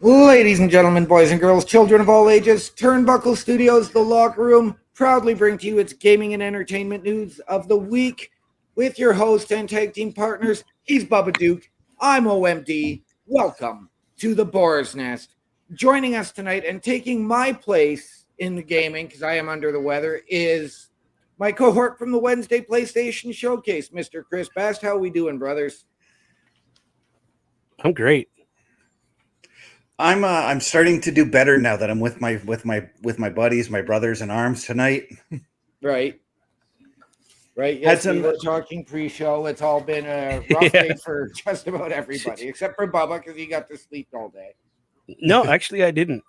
Ladies and gentlemen, boys and girls, children of all ages, Turnbuckle Studios, The Locker Room, proudly bring to you its gaming and entertainment news of the week with your host and tag team partners. He's Bubba Duke. I'm OMD. Welcome to the Boar's Nest. Joining us tonight and taking my place in the gaming, because I am under the weather, is my cohort from the Wednesday PlayStation Showcase, Mr. Chris Best. How we doing, brothers? I'm great. I'm starting to do better now that I'm with my buddies, my brothers in arms tonight. Right. Yes, we were talking pre-show. It's all been a rough day for just about everybody, except for Bubba, because he got to sleep all day. No, actually, I didn't.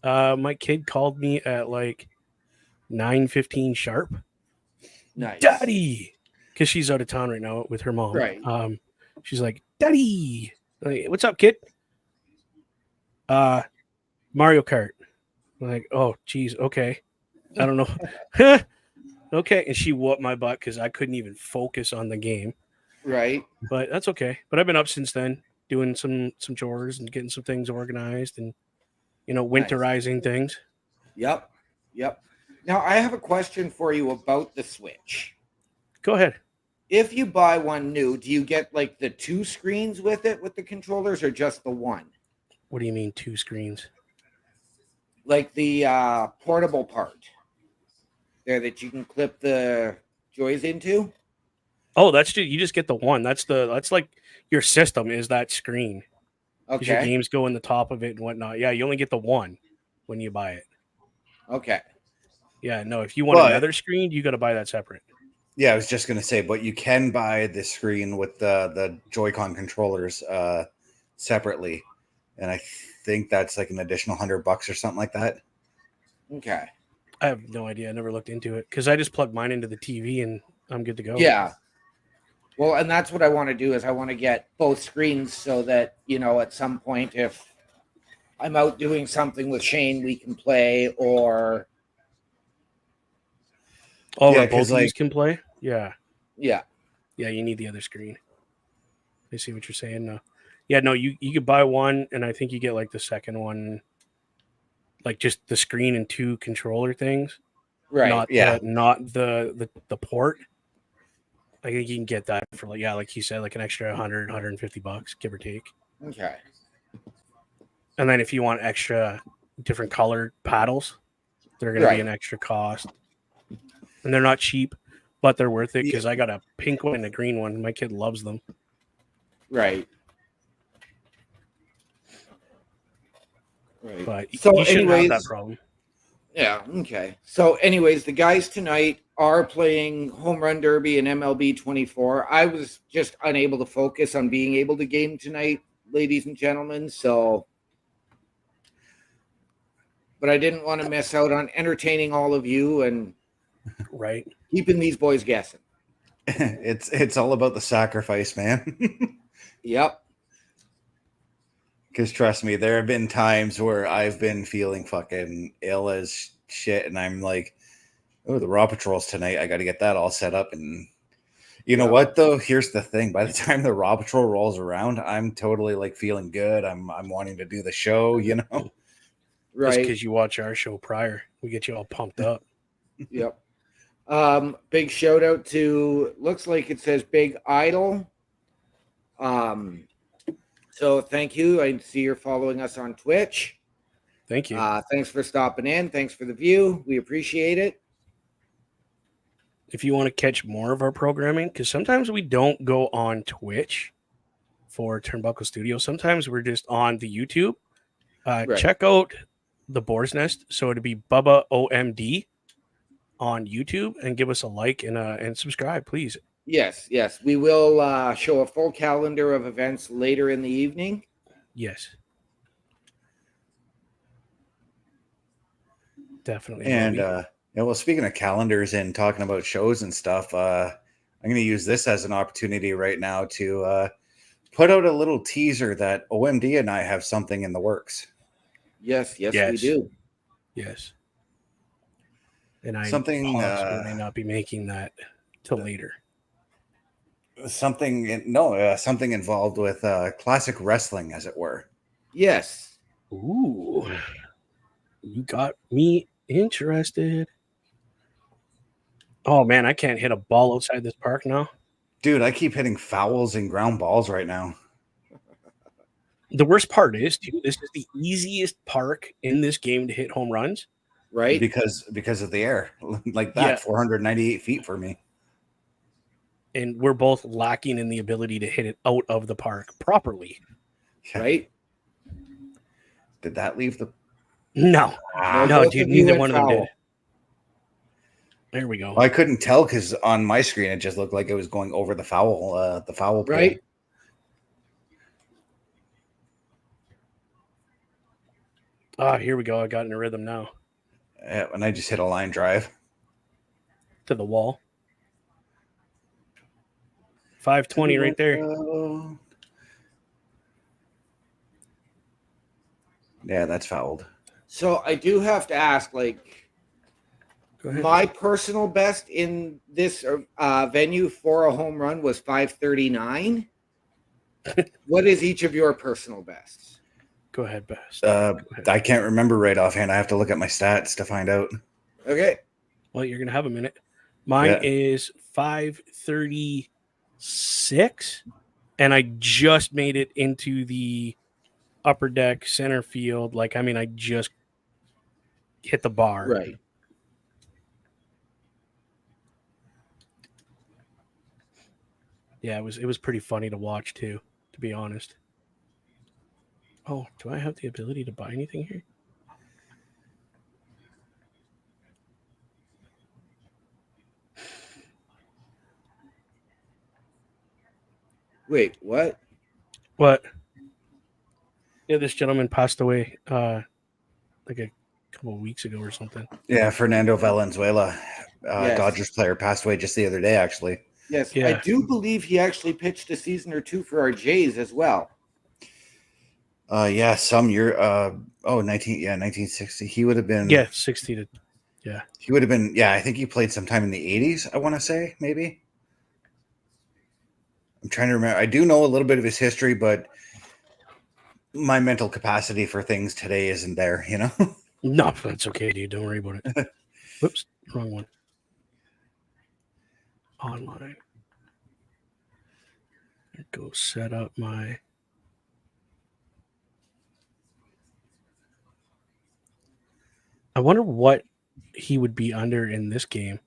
My kid called me at like 9:15 sharp. Nice. Daddy! Because she's out of town right now with her mom. Right. She's like, Daddy! Like, what's up, kid? Mario Kart. I'm like, oh, geez, okay. I don't know. Okay. And she whooped my butt because I couldn't even focus on the game. Right. But that's okay. But I've been up since then, doing some chores and getting some things organized and, winterizing things. Yep. Now, I have a question for you about the Switch. Go ahead. If you buy one new, do you get like the two screens with it, with the controllers, or just the one? What do you mean two screens? Like the portable part there that you can clip the joys into? Oh, you just get the one. That's like your system is that screen. Okay. Your games go in the top of it and whatnot. Yeah, you only get the one when you buy it. Okay. Yeah, no, if you want another screen, you got to buy that separate. Yeah, I was just going to say, but you can buy the screen with the Joy-Con controllers separately. And I think that's like an additional $100 or something like that. Okay. I have no idea. I never looked into it because I just plugged mine into the TV and I'm good to go. Yeah. Well, and that's what I want to do is I want to get both screens so that, at some point if I'm out doing something with Shane, we can play or... Oh, yeah, both of you can play? Yeah. Yeah. Yeah, you need the other screen. I see what you're saying now. Yeah, no, you could buy one, and I think you get like the second one, like just the screen and two controller things. Right. Not the port. I think you can get that for like you said, like an extra $150, give or take. Okay. And then if you want extra different colored paddles, they're going to be an extra cost. And they're not cheap, but they're worth it because I got a pink one and a green one. My kid loves them. Right. But so you shouldn't have that problem. Yeah, okay. So anyways, the guys tonight are playing Home Run Derby and MLB 24. I was just unable to focus on being able to game tonight, ladies and gentlemen, but I didn't want to miss out on entertaining all of you and keeping these boys guessing. It's all about the sacrifice, man. Yep. Because trust me, there have been times where I've been feeling fucking ill as shit, and I'm like, oh, the Raw Patrol's tonight. I got to get that all set up. And you know what, though? Here's the thing. By the time the Raw Patrol rolls around, I'm totally like feeling good. I'm wanting to do the show, Right. That's because you watch our show prior. We get you all pumped up. Yep. Big shout out to, looks like it says Big Idol. So thank you. I see you're following us on Twitch. Thank you. Thanks for stopping in. Thanks for the view. We appreciate it. If you want to catch more of our programming, because sometimes we don't go on Twitch for Turnbuckle Studio. Sometimes we're just on the YouTube. Check out the Boar's Nest. So it'd be Bubba OMD on YouTube, and give us a like and subscribe, please. Yes. We will show a full calendar of events later in the evening. Yes. Definitely. And well, speaking of calendars and talking about shows and stuff, I'm going to use this as an opportunity right now to put out a little teaser that OMD and I have something in the works. Yes, we do. Yes. And I possibly may not be making that till later. Something involved with classic wrestling, as it were. Yes. Ooh, you got me interested. Oh man, I can't hit a ball outside this park now. Dude, I keep hitting fouls and ground balls right now. The worst part is, too, this is the easiest park in this game to hit home runs. Right? Because of the air. Like that, Yeah. 498 feet for me. And we're both lacking in the ability to hit it out of the park properly. Yeah. Right? Did that leave the... No, No, no, both dude, of you neither went one of them foul. did. There we go. I couldn't tell because on my screen it just looked like it was going over the foul pole. Right? Ah, here we go. I got in a rhythm now. Yeah, and I just hit a line drive. To the wall. 520 right there. Yeah, that's fouled. So I do have to ask, like, Go ahead. my personal best in this venue for a home run was 539. What is each of your personal bests? Go ahead, Best. I can't remember right offhand. I have to look at my stats to find out. Okay. Well, you're going to have a minute. Mine is 536, and I just made it into the upper deck center field. Like, I mean, I just hit the bar. Right. Yeah, it was pretty funny to watch too, to be honest. Oh, do I have the ability to buy anything here? Wait, what? What? Yeah, this gentleman passed away like a couple of weeks ago or something. Yeah, Fernando Valenzuela, Yes. Dodgers player, passed away just the other day, actually. Yes, Yeah. I do believe he actually pitched a season or two for our Jays as well. Yeah, some year. 1960. He would have been. Yeah, 60 to. Yeah. He would have been. Yeah, I think he played sometime in the 80s. I want to say maybe. I'm trying to remember. I do know a little bit of his history, but my mental capacity for things today isn't there. You know. No, that's okay, dude. Don't worry about it. Whoops, wrong one. Online. Go set up my. I wonder what he would be under in this game.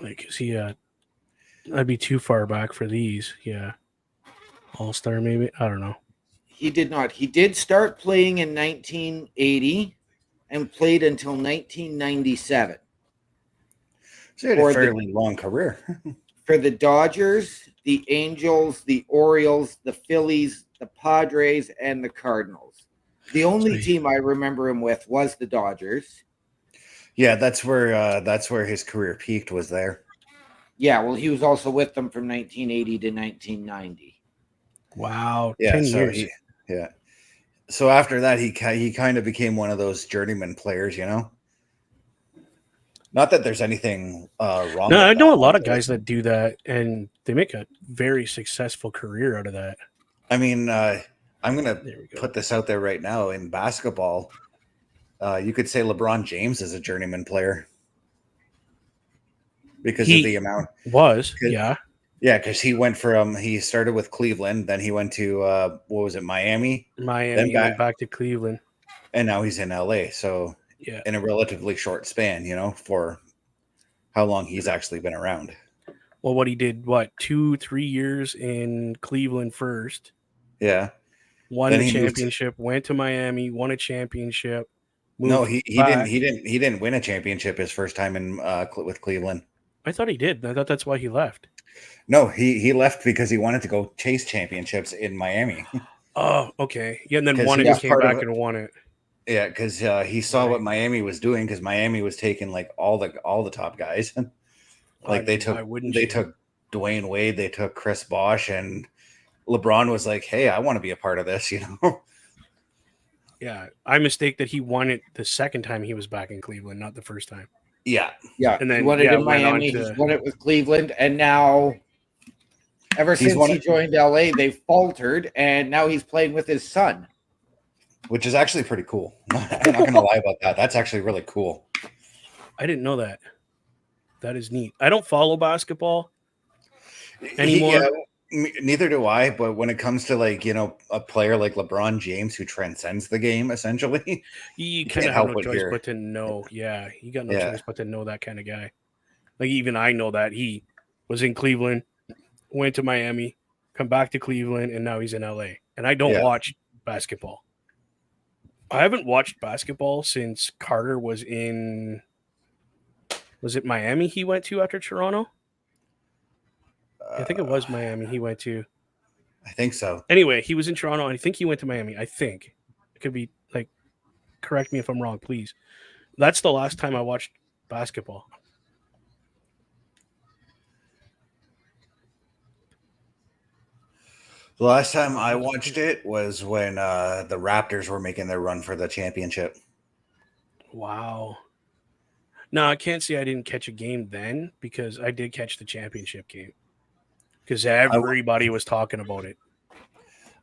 Like, is he I'd be too far back for these. Yeah. All-star maybe? I don't know. He did not. He did start playing in 1980 and played until 1997. So he had a fairly long career. For the Dodgers, the Angels, the Orioles, the Phillies, the Padres, and the Cardinals. The only team I remember him with was the Dodgers. Yeah, that's where his career peaked, was there. Yeah, well, he was also with them from 1980 to 1990. Wow, Yeah, 10 years. So after that, he kind of became one of those journeyman players, you know. Not that there's anything wrong. No, I know a lot of guys that do that, and they make a very successful career out of that. I mean, I'm going to put this out there right now. In basketball, you could say LeBron James is a journeyman player because of the amount. Yeah. Yeah, because he started with Cleveland, then he went to, what was it, Miami? Then back to Cleveland. And now he's in LA. So yeah, in a relatively short span, you know, for how long he's actually been around. Well, what he did, 2-3 years in Cleveland first. Yeah. Won the championship, went to Miami, won a championship. No, he didn't win a championship his first time in with Cleveland. I thought he did. I thought that's why he left. No, he left because he wanted to go chase championships in Miami. Oh, okay. Yeah, and then won it, came back and won it. Yeah, because he saw what Miami was doing, because Miami was taking like all the top guys. Like they took Dwayne Wade, they took Chris Bosh, and LeBron was like, "Hey, I want to be a part of this," you know. Yeah, I mistake that he won it the second time he was back in Cleveland, not the first time. Yeah. And then he won it in Miami. He's won it with Cleveland, and now, ever since he joined LA, they faltered, and now he's playing with his son. which is actually pretty cool. I'm not gonna lie about that. That's actually really cool. I didn't know that. That is neat. I don't follow basketball anymore. Neither do I. But when it comes to like a player like LeBron James who transcends the game, essentially, you kind of have no choice but to know. Yeah, you got no choice but to know that kind of guy. Like even I know that he was in Cleveland, went to Miami, come back to Cleveland, and now he's in LA. And I don't watch basketball. I haven't watched basketball since Carter was in. Was it Miami he went to after Toronto? I think it was Miami he went to. I think so. Anyway, he was in Toronto, and I think he went to Miami. I think. It could be, like, correct me if I'm wrong, please. That's the last time I watched basketball. The last time I watched it was when the Raptors were making their run for the championship. Wow. No, I can't say I didn't catch a game then because I did catch the championship game because everybody was talking about it.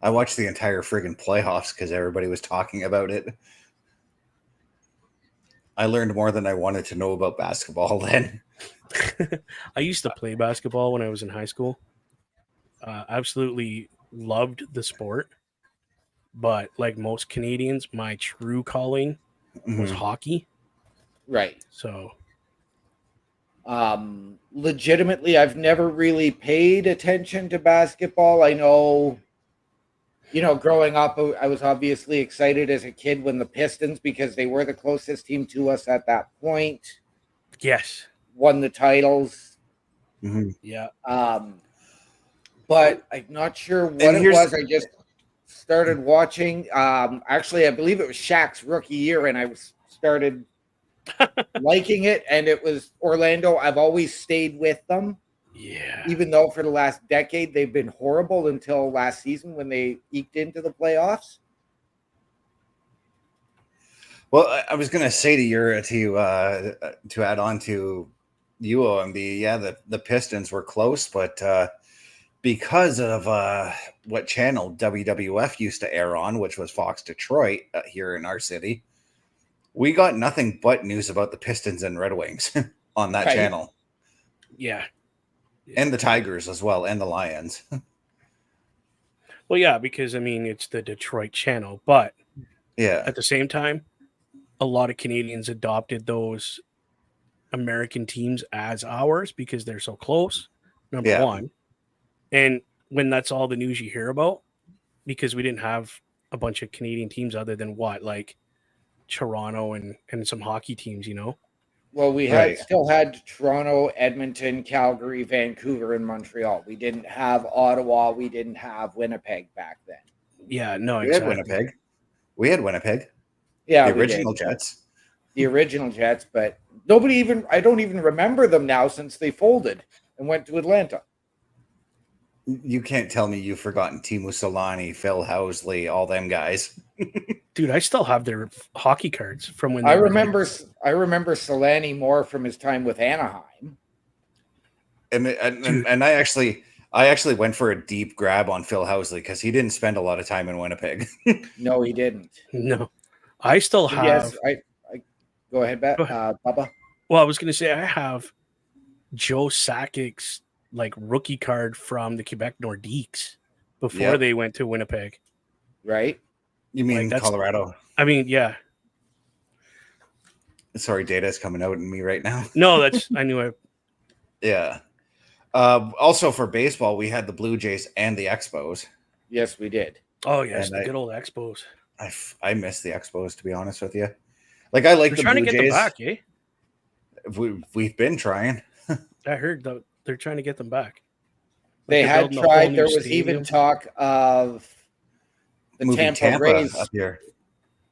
I watched the entire friggin' playoffs because everybody was talking about it. I learned more than I wanted to know about basketball then. I used to play basketball when I was in high school. Absolutely loved the sport. But like most Canadians, my true calling was hockey. Right. So legitimately, I've never really paid attention to basketball. I know, growing up, I was obviously excited as a kid when the Pistons, because they were the closest team to us at that point. Yes. Won the titles. Mm-hmm. Yeah. But I'm not sure what it was. I just started watching. Actually, I believe it was Shaq's rookie year, and I started liking it, and it was Orlando. I've always stayed with them. Yeah. Even though for the last decade they've been horrible until last season when they eked into the playoffs. Well, I was going to say to add on to you, OMB, the Pistons were close, but because of what channel WWF used to air on, which was Fox Detroit here in our city, we got nothing but news about the Pistons and Red Wings on that channel. Yeah. And the Tigers as well, and the Lions. Well, yeah, because, I mean, it's the Detroit channel, but at the same time, a lot of Canadians adopted those American teams as ours because they're so close, number one. And when that's all the news you hear about, because we didn't have a bunch of Canadian teams other than like Toronto and some hockey teams, Well, we still had Toronto, Edmonton, Calgary, Vancouver, and Montreal. We didn't have Ottawa. We didn't have Winnipeg back then. Yeah, no, we had Winnipeg. We had Winnipeg. Yeah, the original Jets. The original Jets, but I don't even remember them now since they folded and went to Atlanta. You can't tell me you've forgotten Teemu Solani, Phil Housley, all them guys. Dude, I still have their hockey cards from when I remember Solani more from his time with Anaheim. And I actually went for a deep grab on Phil Housley because he didn't spend a lot of time in Winnipeg. No, he didn't. No, I still have. Yes, I go ahead, Bubba. Well, I was going to say I have Joe Sakic's rookie card from the Quebec Nordiques before they went to Winnipeg. Right? You mean Colorado? I mean, yeah. Sorry, data is coming out in me right now. No, I knew it. Yeah. Also for baseball, we had the Blue Jays and the Expos. Yes, we did. Oh, yes, the good old Expos. I miss the Expos, to be honest with you. I like the trying Blue to get Jays. them back, eh? We've been trying. I heard they're trying to get them back. They had tried. There was even talk of the Tampa Rays up here.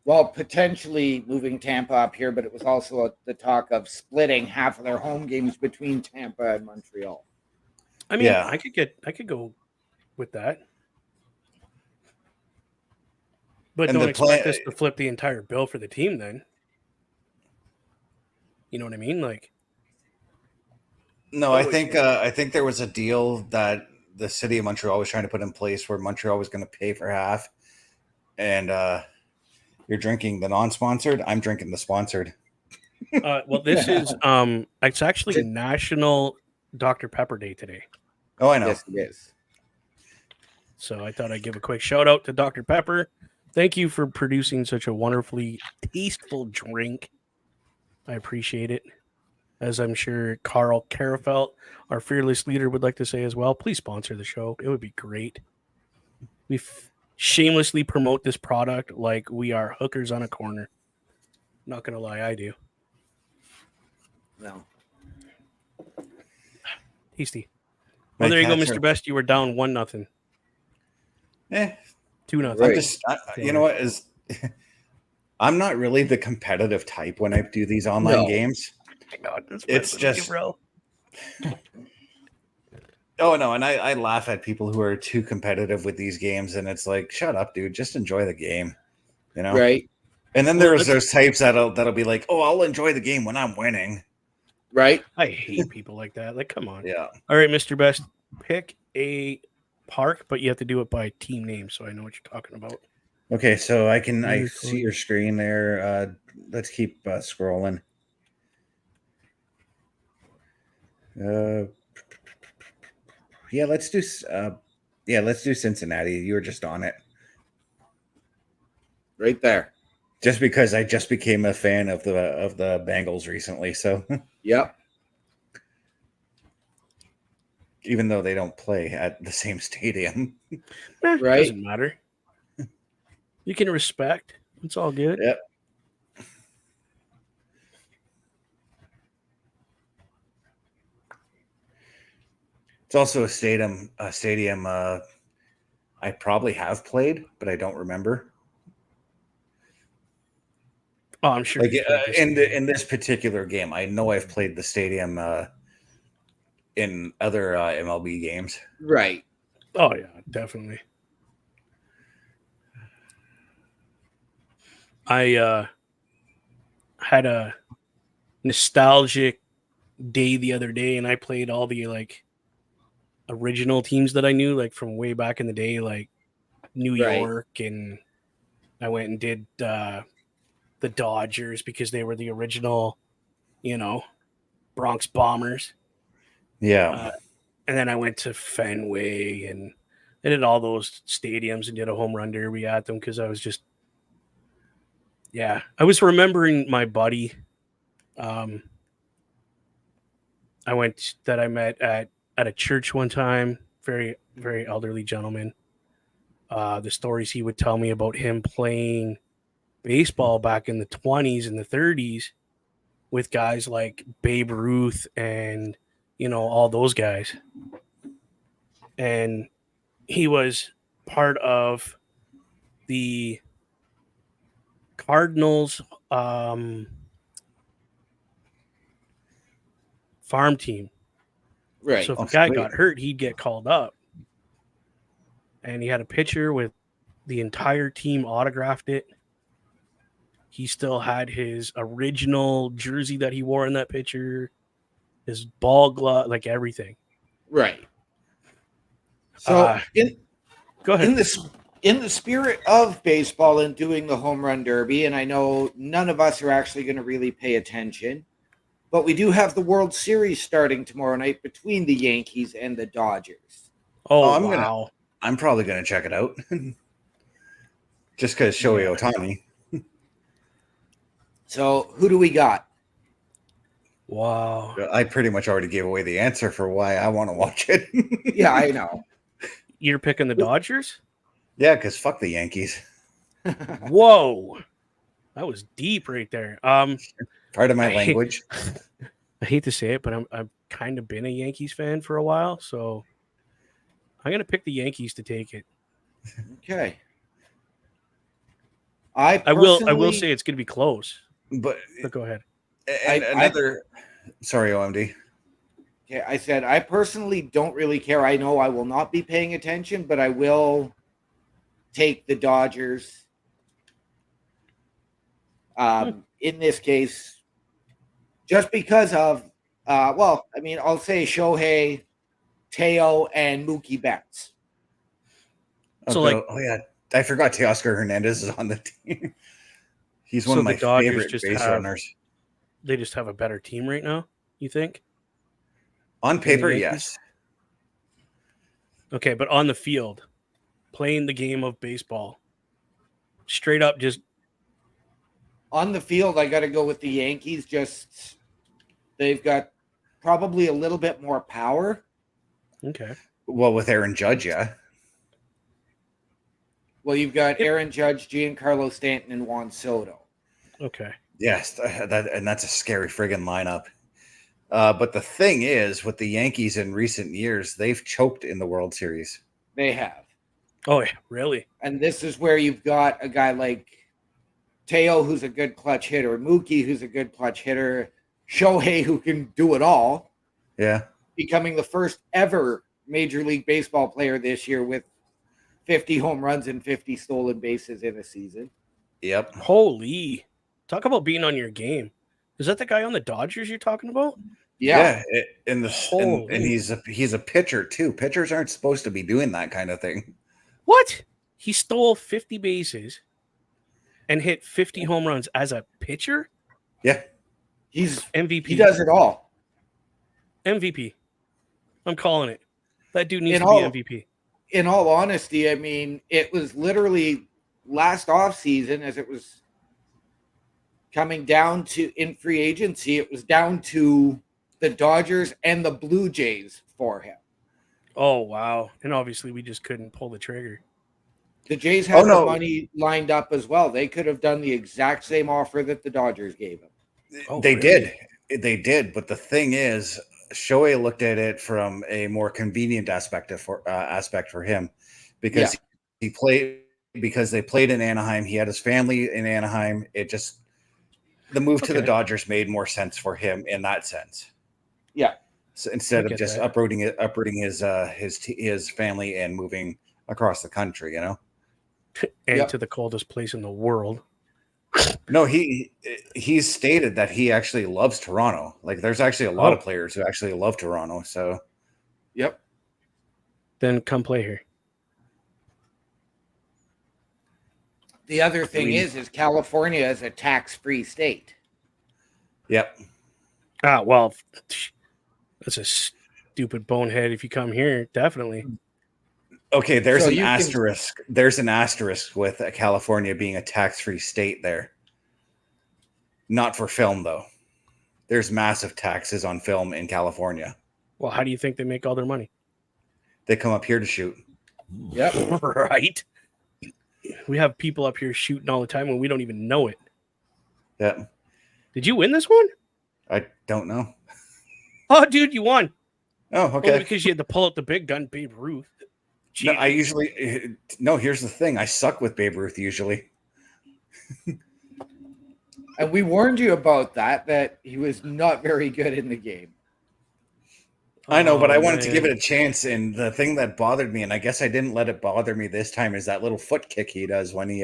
Well, potentially moving Tampa up here, but it was also the talk of splitting half of their home games between Tampa and Montreal. I mean, I could go with that. But don't expect us to flip the entire bill for the team then. You know what I mean? No, I think there was a deal that the city of Montreal was trying to put in place where Montreal was going to pay for half, and You're drinking the non-sponsored. I'm drinking the sponsored. Well, this is it's actually National Dr. Pepper Day today. Oh, I know. Yes, it is. So I thought I'd give a quick shout out to Dr. Pepper. Thank you for producing such a wonderfully tasteful drink. I appreciate it. As I'm sure Carl Karafelt, our fearless leader, would like to say as well. Please sponsor the show. It would be great. We shamelessly promote this product like we are hookers on a corner. Not going to lie, I do. No. Tasty. Well, there you go, Mr. Best. You were down 1-0. 2-0. Right. You know what is? I'm not really the competitive type when I do these online games. It's just, bro. Oh no, and I laugh at people who are too competitive with these games, and it's like, shut up, dude. Just enjoy the game, you know? Right. And then there's those types that'll be like, oh, I'll enjoy the game when I'm winning. Right. I hate people like that. Like, come on. Yeah. All right, Mr. Best, pick a park, but you have to do it by team name, so I know what you're talking about. Okay, so I see your screen there. Let's keep scrolling. Yeah, let's do Cincinnati. You were just on it. Right there. Just because I just became a fan of the Bengals recently, so yep. Even though they don't play at the same stadium. Right. Doesn't matter. You can respect. It's all good. Yep. It's also a stadium I probably have played, but I don't remember. Oh, I'm sure. Like in this particular game, I know I've played the stadium in other MLB games. Right. Oh yeah, definitely. I had a nostalgic day the other day, and I played all the like original teams that I knew, like from way back in the day, like New York, and I went and did the Dodgers because they were the original, Bronx Bombers. Yeah. And then I went to Fenway and I did all those stadiums and did a home run derby at them because I was just, I was remembering my buddy. I met at a church one time, very, very elderly gentleman. The stories he would tell me about him playing baseball back in the 20s and the 30s with guys like Babe Ruth and, all those guys. And he was part of the Cardinals farm team. Right. So if a guy got hurt, he'd get called up. And he had a picture with the entire team autographed it. He still had his original jersey that he wore in that picture, his ball glove, like everything. Right. So go ahead. In the spirit of baseball and doing the home run derby, and I know none of us are actually going to really pay attention, but we do have the World Series starting tomorrow night between the Yankees and the Dodgers. Wow. I'm probably going to check it out. Just because Shohei Ohtani. So who do we got? Wow. I pretty much already gave away the answer for why I want to watch it. Yeah, I know. You're picking the Dodgers? Yeah, because fuck the Yankees. Whoa. That was deep right there. Part of my language. I hate to say it, but I've kind of been a Yankees fan for a while, so I'm going to pick the Yankees to take it. Okay. I will say it's going to be close. But go ahead. Sorry, OMD. Okay, I said I personally don't really care. I know I will not be paying attention, but I will take the Dodgers. In this case, just because of I'll say Shohei, Teo, and Mookie Betts. I forgot Teoscar Hernandez is on the team. He's one So of my the Dodgers favorite just base have runners. they just have a better team right now, you think? On paper, Yankees? yes. Okay, but on the field, playing the game of baseball, straight up just On the field, I got to go with the Yankees. Just they've got probably a little bit more power. okay. Well, with Aaron Judge, yeah. Well, you've got Aaron Judge, Giancarlo Stanton, and Juan Soto. Okay. Yes, that's a scary friggin' lineup. But the thing is, with the Yankees in recent years, they've choked in the World Series. They have. Oh, yeah, really? And this is where you've got a guy like Teo, who's a good clutch hitter, Mookie, who's a good clutch hitter, Shohei, who can do it all, Yeah. becoming the first ever Major League Baseball player this year with 50 home runs and 50 stolen bases in a season. Yep. Holy. Talk about being on your game. Is that the guy on the Dodgers you're talking about? Yeah. And he's a pitcher too. Pitchers aren't supposed to be doing that kind of thing. What? He stole 50 bases and hit 50 home runs as a pitcher? Yeah. He's MVP. He does it all. MVP. I'm calling it. That dude needs In to all- be MVP. In all honesty, I mean, it was literally last offseason as it was coming down to in free agency, it was down to the Dodgers and the Blue Jays for him. Oh, wow. And obviously we just couldn't pull the trigger. The Jays had no. the money lined up as well. They could have done the exact same offer that the Dodgers gave him. Oh, They really? did. They did. But the thing is, Shohei looked at it from a more convenient aspect for him because they played in Anaheim. He had his family in Anaheim. The move to the Okay. Dodgers made more sense for him in that sense. Yeah. So instead I of get just that. uprooting his family and moving across the country, And Yep. to the coldest place in the world. No, he's stated that he actually loves Toronto. Like, there's actually a lot of players who actually love Toronto. So, Yep. Then come play here. The other thing is California is a tax-free state. yep. Ah, well, that's a stupid bonehead. If you come here, definitely. Okay, there's So an you can- asterisk. There's an asterisk with California being a tax-free state there. Not for film, though. There's massive taxes on film in California. Well, how do you think they make all their money? They come up here to shoot. Yep. Right. We have people up here shooting all the time when we don't even know it. Yeah, Did you win this one? I don't know. Oh, dude, you won. Oh, Only okay. because you had to pull out the big gun, Babe Ruth. No, Jeez. here's the thing. I suck with Babe Ruth usually. And we warned you about that he was not very good in the game. I know, but Oh, I wanted to man. give it a chance. And the thing that bothered me, and I guess I didn't let it bother me this time, is that little foot kick he does when he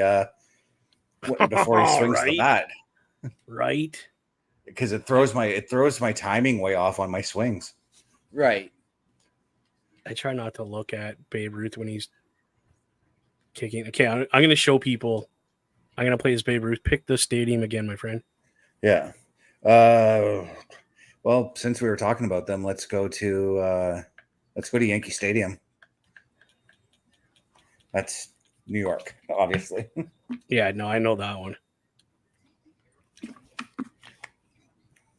before he swings the Right. bat, Right. because it throws my timing way off on my swings. Right. I try not to look at Babe Ruth when he's kicking. Okay, I'm going to show people. I'm going to play as Babe Ruth. Pick the stadium again, my friend. Yeah. Well, since we were talking about them, let's go to Yankee Stadium. That's New York, obviously. Yeah, no, I know that one.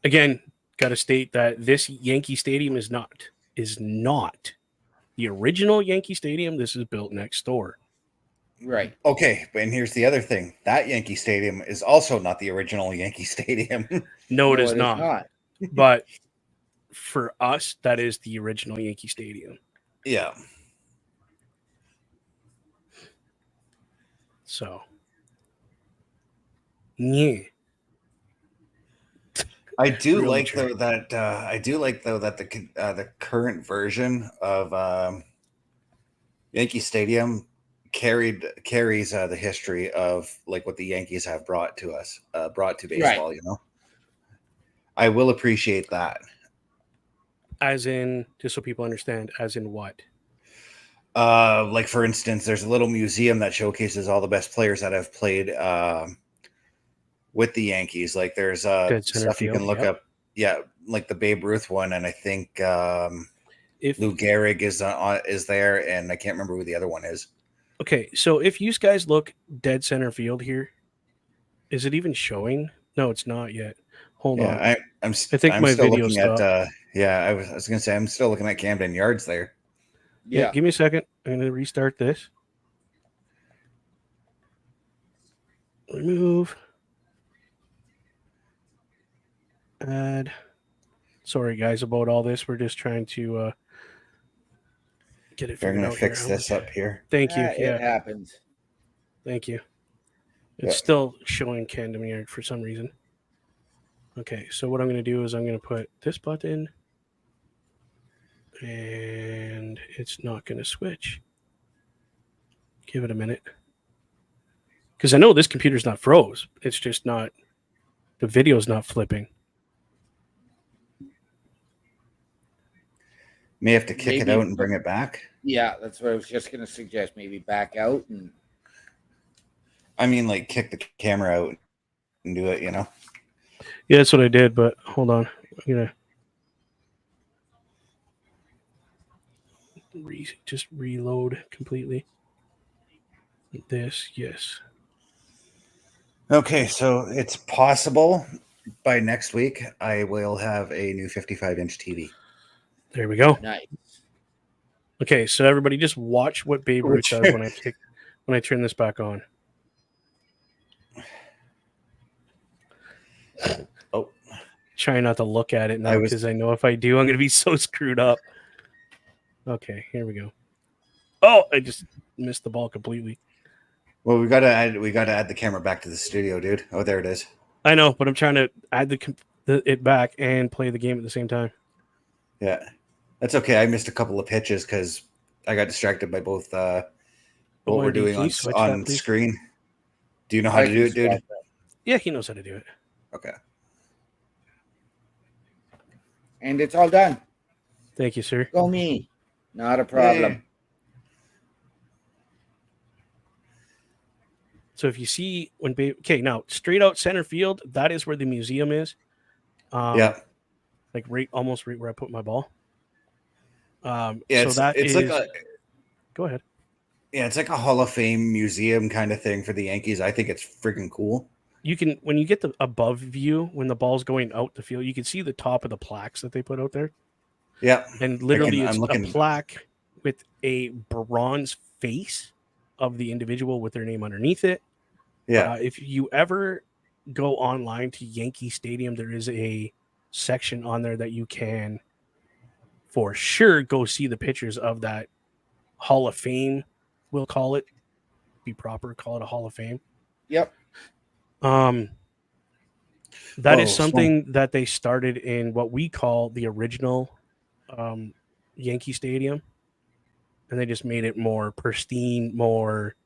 Again, got to state that this Yankee Stadium is not the original Yankee Stadium. This is built next door. Right. Okay, and here's the other thing. That Yankee Stadium is also not the original Yankee Stadium. No, it No, is not. But for us, that is the original Yankee Stadium. Yeah. So, yeah. I do Really like true. though that the current version of Yankee Stadium carries the history of like what the Yankees have brought to baseball. Right. I will appreciate that. As in, just so people understand, as in what? Like for instance, there's a little museum that showcases all the best players that have played with the Yankees. Like there's Dead center stuff you field, can look yep. up. Yeah, like the Babe Ruth one, and I think If Lou Gehrig is there, and I can't remember who the other one is. okay, so if you guys look dead center field here, is it even showing? No, it's not yet. Hold on. I'm think my still video looking at stopped. I was gonna say I'm still looking at Camden Yards there. Yeah, give me a second. I'm going to restart this. Remove. Add. Sorry, guys, about all this. We're just trying to get it They're figured gonna out fix here. this up here. Thank you. It Yeah, happens. thank you. It's Yeah. still showing Camden Yard for some reason. Okay, so what I'm going to do is I'm going to put this button, and it's not going to switch. Give it a minute. Because I know this computer's not froze. It's just not, the video's not flipping. May have to kick it Maybe out and bring it back. Yeah, that's what I was just going to suggest. Maybe back out and. I mean, like kick the camera out and do it. Yeah, that's what I did. But hold on, I'm gonna just reload completely. This, yes. Okay, so it's possible by next week I will have a new 55-inch TV. There we go. Nice. Okay, so everybody just watch what Babe Ruth does when I turn this back on. Oh, trying not to look at it now because I know if I do, I'm going to be so screwed up. Okay, here we go. Oh, I just missed the ball completely. Well, we got to add the camera back to the studio, dude. Oh, there it is. I know, but I'm trying to add it back and play the game at the same time. Yeah, that's okay. I missed a couple of pitches because I got distracted by both what we're doing on screen. Do you know how to do it, dude? Yeah, he knows how to do it. Okay. And it's all done. Thank you, sir. Go me. Not a problem. Hey. So if you see now straight out center field, that is where the museum is. Yeah. Like almost right where I put my ball. Yeah, so it's like a. Go ahead. Yeah, it's like a Hall of Fame museum kind of thing for the Yankees. I think it's freaking cool. You can, when you get the above view, when the ball's going out the field, you can see the top of the plaques that they put out there. Yeah. And literally it's a plaque with a bronze face of the individual with their name underneath it. Yeah. If you ever go online to Yankee Stadium, there is a section on there that you can for sure go see the pictures of that Hall of Fame. We'll call it, be proper, call it a Hall of Fame. Yep. That is something that they started in what we call the original Yankee Stadium, and they just made it more pristine, more.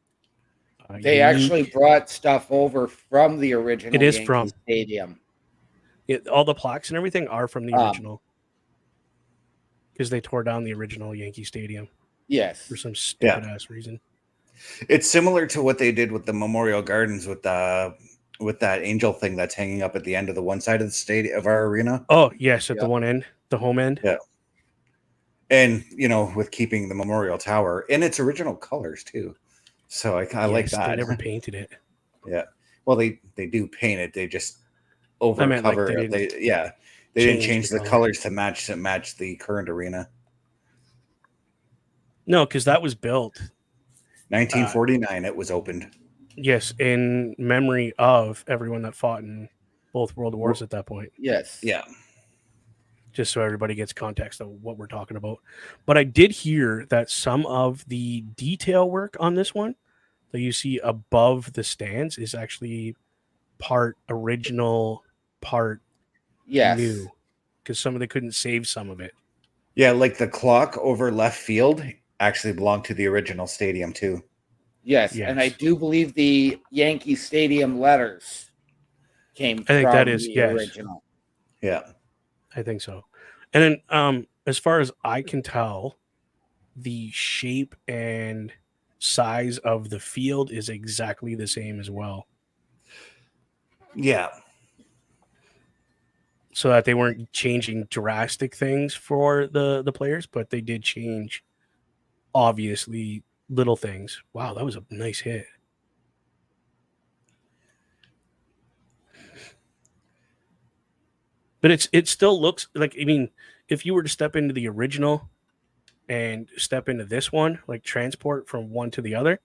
They unique. actually brought stuff over from the original. It is Yankee from Stadium. All the plaques and everything are from the original, because they tore down the original Yankee Stadium. Yes, for some stupid ass reason. It's similar to what they did with the Memorial Gardens with that angel thing that's hanging up at the end of the one side of the stadium of our arena. Oh yes, at the one end, the home end. Yeah. And with keeping the Memorial Tower in its original colors too. So I like that. They never painted it. Yeah. Well, they do paint it. They just overcover. They didn't change the colors to match the current arena. No, because that was built 1949. It was opened. Yes, in memory of everyone that fought in both World Wars at that point. Yes. Yeah. Just so everybody gets context of what we're talking about. But I did hear that some of the detail work on this one that you see above the stands is actually part original, part new. Because some of they couldn't save some of it. Yeah, like the clock over left field actually belonged to the original stadium too. Yes, and I do believe the Yankee Stadium letters came from the original. Yeah. I think so. And then as far as I can tell, the shape and size of the field is exactly the same as well. Yeah. So that they weren't changing drastic things for the players, but they did change, obviously, little things. Wow, that was a nice hit. But it still looks like, I mean, if you were to step into the original and step into this one, like transport from one to the other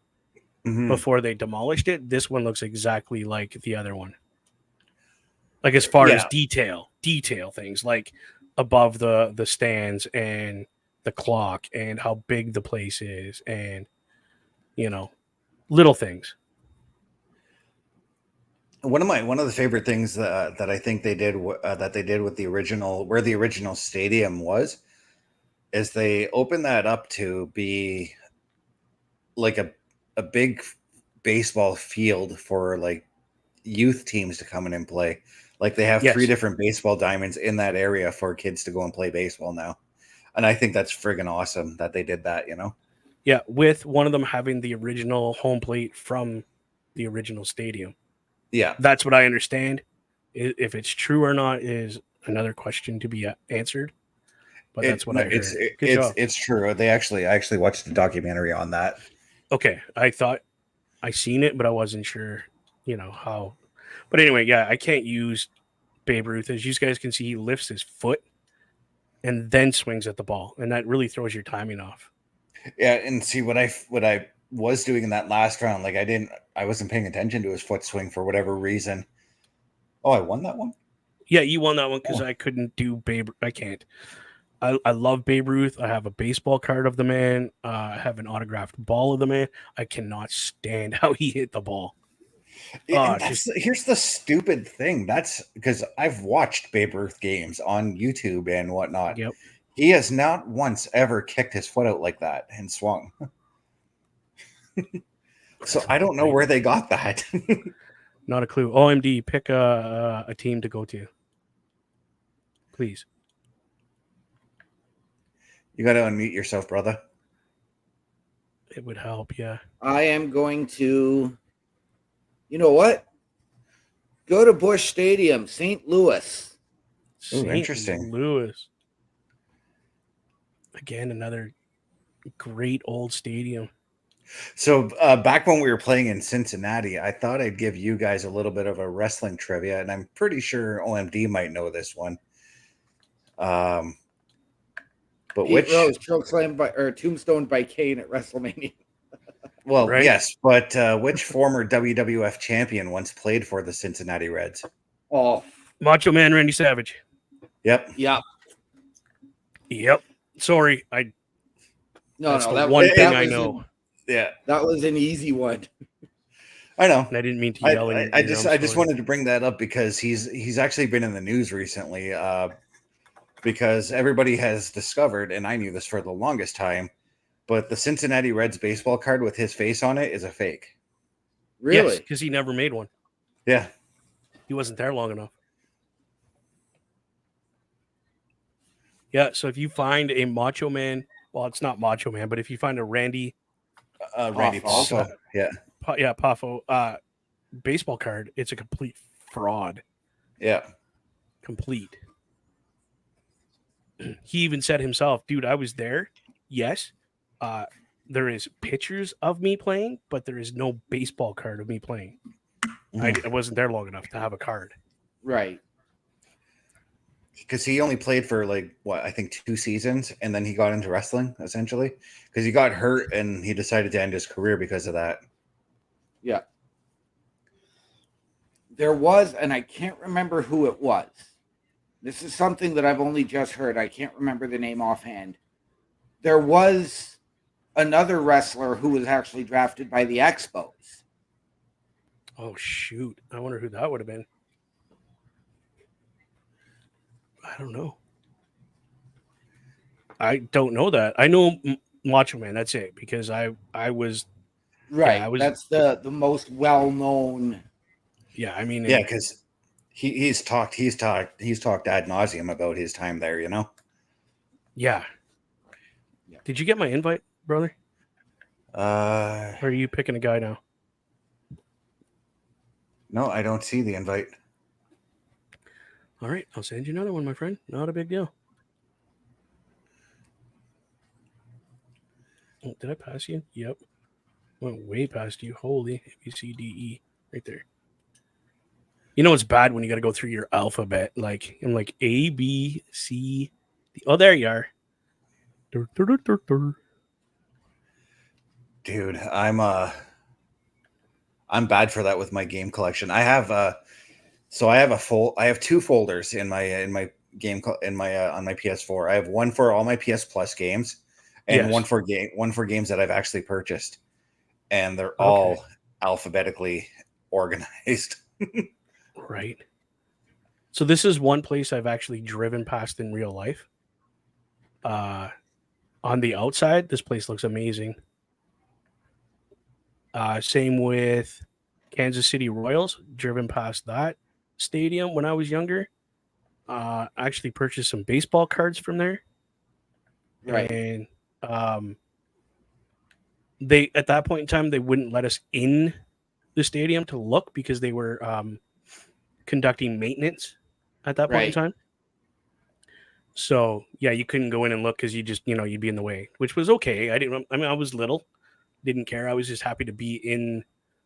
before they demolished it, this one looks exactly like the other one. Like as far as detail things, like above the stands and the clock and how big the place is, and little things. One of the favorite things that I think they did with the original, where the original stadium was, is they opened that up to be like a big baseball field for like youth teams to come in and play. Like they have 3 different baseball diamonds in that area for kids to go and play baseball now. And I think that's friggin' awesome that they did that, Yeah, with one of them having the original home plate from the original stadium. Yeah. That's what I understand. If it's true or not is another question to be answered. But that's what I heard. It's true. I actually watched the documentary on that. Okay. I thought I seen it, but I wasn't sure, how. But anyway, yeah, I can't use Babe Ruth. As you guys can see, he lifts his foot and then swings at the ball, and that really throws your timing off. Yeah, and see what I was doing in that last round, like I wasn't paying attention to his foot swing for whatever reason. Oh, I won that one? Yeah, you won that one because I couldn't do Babe. I can't. I love Babe Ruth. I have a baseball card of the man. I have an autographed ball of the man. I cannot stand how he hit the ball. Here's the stupid thing. That's because I've watched Babe Ruth games on YouTube and whatnot. Yep. He has not once ever kicked his foot out like that and swung. So I don't know where they got that. Not a clue. OMD, pick a team to go to, please. You got to unmute yourself, brother. It would help, yeah. I am going to, you know what? Go to Busch Stadium, St. Louis. Interesting. St. Louis. Again, another great old stadium. So back when we were playing in Cincinnati, I thought I'd give you guys a little bit of a wrestling trivia, and I'm pretty sure OMD might know this one. But Pete Rose chokeslammed tombstoned by Kane at WrestleMania. Well, right? Yes, but which former WWF champion once played for the Cincinnati Reds? Oh, Macho Man Randy Savage. Yep. Sorry, that's the one thing I know. Yeah, that was an easy one. I know. And I didn't mean to yell. I just wanted to bring that up because he's actually been in the news recently. Because everybody has discovered, and I knew this for the longest time, but the Cincinnati Reds baseball card with his face on it is a fake. Really? Yes, because he never made one. Yeah. He wasn't there long enough. Yeah, so if you find a Macho Man, well, it's not Macho Man, but if you find a Randy Poffo, Poffo baseball card, it's a complete fraud. Yeah. Complete. He even said himself, dude, I was there. Yes. There is pictures of me playing, but there is no baseball card of me playing. I wasn't there long enough to have a card. Right. Because he only played for I think 2 seasons, and then he got into wrestling, essentially. Because he got hurt, and he decided to end his career because of that. Yeah. There was, and I can't remember who it was. This is something that I've only just heard. I can't remember the name offhand. There was another wrestler who was actually drafted by the Expos. Oh, shoot. I wonder who that would have been. I don't know. I don't know that. I know Macho Man. That's it. Because I was... Right. Yeah, that's the most well-known... Yeah, I mean... Yeah, because... He's talked ad nauseum about his time there, Yeah. Did you get my invite, brother? Or are you picking a guy now? No, I don't see the invite. All right, I'll send you another one, my friend. Not a big deal. Oh, did I pass you? Yep. Went way past you. Holy ABCDE right there. You know it's bad when you got to go through your alphabet. Like I'm like A B C. Oh, there you are. Dude, I'm bad for that with my game collection. I have I have two folders in my in my on my PS4. I have one for all my PS Plus games and Yes. one for games that I've actually purchased. And they're Okay. all alphabetically organized. Right. So this is one place I've actually driven past in real life. On the outside, this place looks amazing. Same with Kansas City Royals. Driven past that stadium when I was younger. I actually purchased some baseball cards from there. Right. And they at that point in time they wouldn't let us in the stadium to look because they were conducting maintenance at that point in time. So yeah, you couldn't go in and look because you just you'd be in the way, which was okay. I was little, didn't care. I was just happy to be in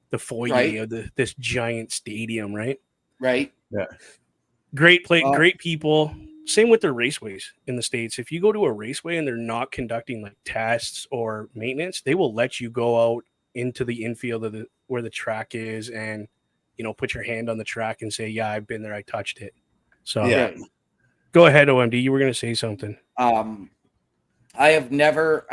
the foyer of this giant stadium, right? Right. Yeah. Great play, great people. Same with the raceways in the States. If you go to a raceway and they're not conducting like tests or maintenance, they will let you go out into the infield of where the track is and put your hand on the track and say, yeah, I've been there, I touched it. So yeah. Go ahead, OMD. You were going to say something. I have never,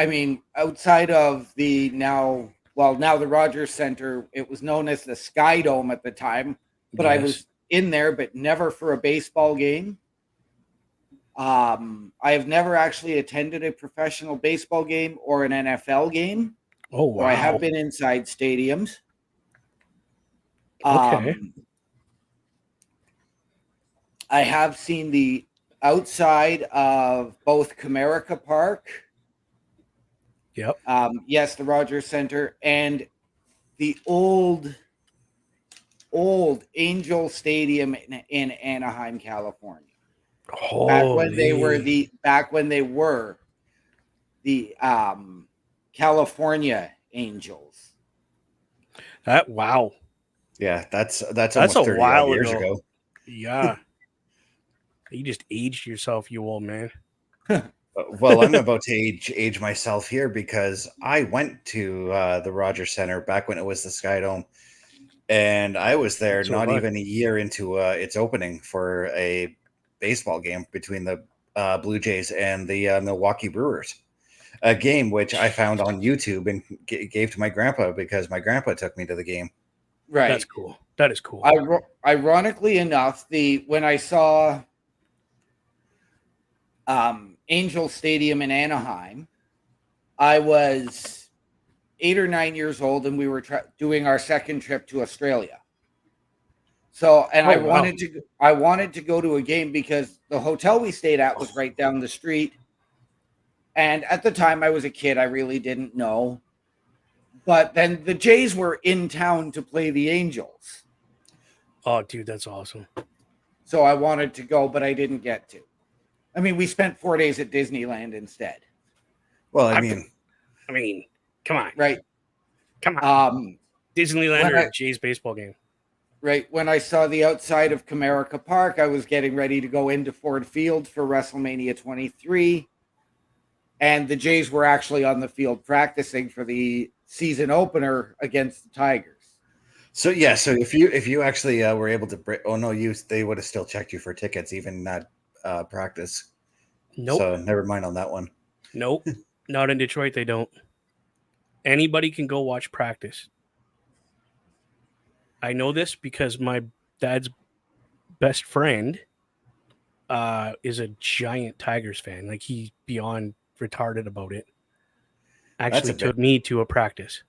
outside of the now the Rogers Center, it was known as the Sky Dome at the time, but yes. I was in there, but never for a baseball game. I have never actually attended a professional baseball game or an NFL game. Oh, wow. I have been inside stadiums. Okay. I have seen the outside of both Comerica Park. Yep. Yes, the Rogers Center and the old Angel Stadium in Anaheim, California. Holy. Back when they were the California Angels. Wow. Yeah, that's almost a 30 while years ago. Yeah. You just aged yourself, you old man. Well, I'm about to age myself here because I went to the Rogers Center back when it was the Sky Dome, and I was there not even a year into its opening for a baseball game between the Blue Jays and the Milwaukee Brewers, a game which I found on YouTube and gave to my grandpa because my grandpa took me to the game. Right. That's cool. That is cool. Ironically enough, when I saw Angel Stadium in Anaheim, I was 8 or 9 years old, and we were doing our second trip to Australia. So, and I wanted to go to a game because the hotel we stayed at was right down the street. And at the time, I was a kid. I really didn't know. But then the Jays were in town to play the Angels. Oh, dude, that's awesome. So I wanted to go, but I didn't get to. We spent 4 days at Disneyland instead. Well, I mean, come on. Right. Come on. Disneyland or Jays baseball game. Right. When I saw the outside of Comerica Park, I was getting ready to go into Ford Field for WrestleMania 23. And the Jays were actually on the field practicing for the season opener against the Tigers. So yeah, so if you actually were able to they would have still checked you for tickets, even not practice. Nope. So never mind on that one. Nope. Not in Detroit, they don't. Anybody can go watch practice. I know this because my dad's best friend is a giant Tigers fan. Like, he's beyond retarded about it. Actually took me to a practice.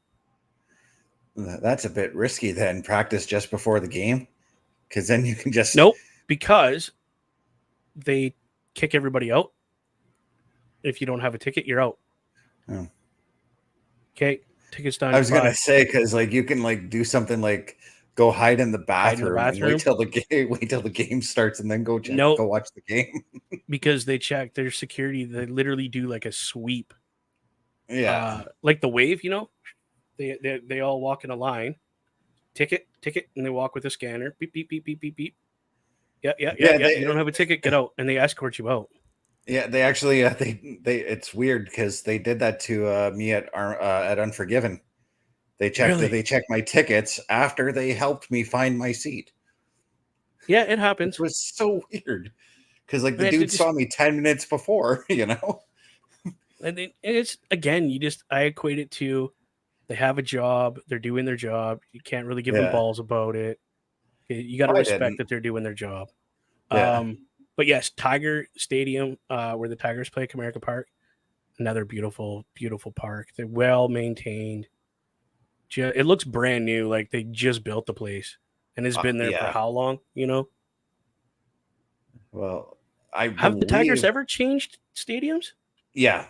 That's a bit risky then, practice just before the game, because then you can just... Nope, because they kick everybody out. If you don't have a ticket, you're out. Oh. Okay, tickets done. I was going to say, because you can do something like go hide in the Hide in the bathroom, and bathroom? wait till the game starts, and then go Nope. go watch the game. Because they check their security. They literally do like a sweep. Yeah, Like the wave, they all walk in a line, ticket, and they walk with a scanner. Beep, beep, beep, beep, beep, beep. Yeah. You don't have a ticket, get out, and they escort you out. yeah. They actually they it's weird because they did that to me at Unforgiven. They Really? checked my tickets after they helped me find my seat, Yeah, it which happens. was so weird because like the Man, dude saw me 10 minutes before, you know. and it's again, I equate it to they have a job, they're doing their job. You can't really give them Yeah, balls about it. You got to I respect didn't. that they're doing their job. Yeah. But yes, Tiger Stadium, where the Tigers play, Comerica Park, another beautiful, beautiful park. They're well maintained. It looks brand new, like they just built the place, and it's been there for Yeah. how long? Well, I Have the Tigers believe, ever changed stadiums? yeah,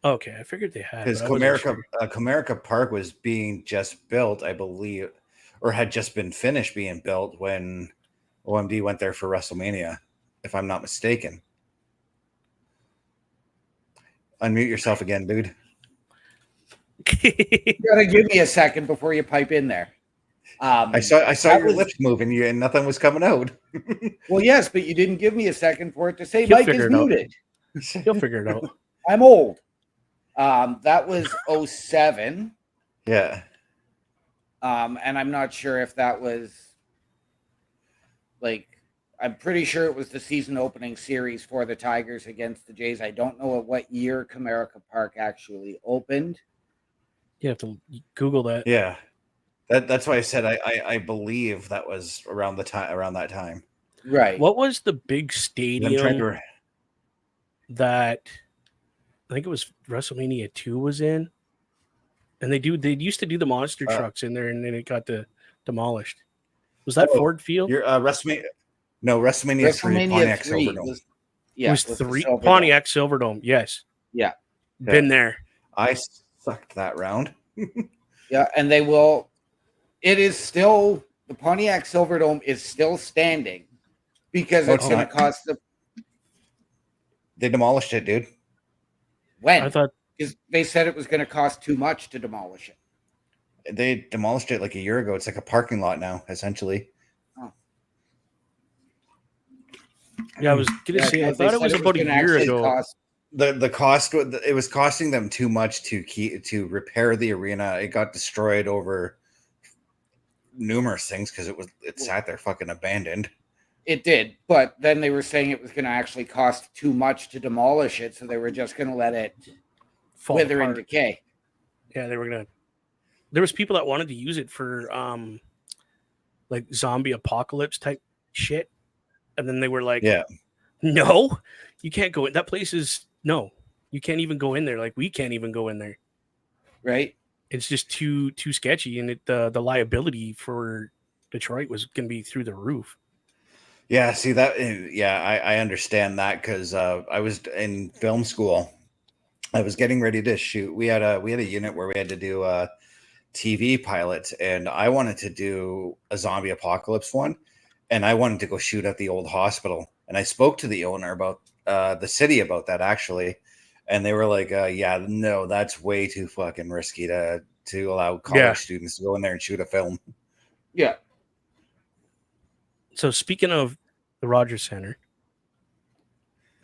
Okay, I figured they had, because but I wasn't sure. Comerica Park was being just built, I believe, or had just been finished being built when OMD went there for WrestleMania, if I'm not mistaken. Unmute yourself again, dude. You gotta give me a second before you pipe in there. I saw your lips moving, and nothing was coming out. Well, yes, but you didn't give me a second for it to say He'll Mike figure is it out. muted. He'll figure it out. I'm old. That was 07. Yeah. And I'm not sure if that was I'm pretty sure it was the season opening series for the Tigers against the Jays. I don't know at what year Comerica Park actually opened. You have to Google that. Yeah. That's why I said I believe that was around that time. Right. What was the big I'm stadium trying to. that I think it was WrestleMania 2 was in? And they used to do the monster trucks in there, and then it got demolished. Was that Ford Field? Your WrestleMania 3, Pontiac Silverdome. It was 3 Pontiac Silverdome. Yes. Yeah. Been there. I sucked that round. Yeah, and they will. It is still the Pontiac Silverdome is still standing because it's going to cost the. They demolished it, dude. When? I thought they said it was going to cost too much to demolish it. They demolished it like a year ago. It's like a parking lot now, essentially. Oh. Yeah, I was going to say. I thought it was about a year ago. The cost, it was costing them too much to repair the arena. It got destroyed over numerous things because it sat there fucking abandoned. It did, but then they were saying it was going to actually cost too much to demolish it, so they were just going to let it wither and decay. Yeah, they were gonna. There was people that wanted to use it for like zombie apocalypse type shit, and then they were like, "Yeah, no, you can't go in. That place is no, you can't even go in there. Like we can't even go in there, right? It's just too sketchy, and the liability for Detroit was going to be through the roof." Yeah, see that. Yeah, I understand that because I was in film school. I was getting ready to shoot. We had a unit where we had to do TV pilots, and I wanted to do a zombie apocalypse one, and I wanted to go shoot at the old hospital. And I spoke to the owner about the city about that actually, and they were like, "Yeah, no, that's way too fucking risky to allow college students to go in there and shoot a film." Yeah. So speaking of the Rogers Center,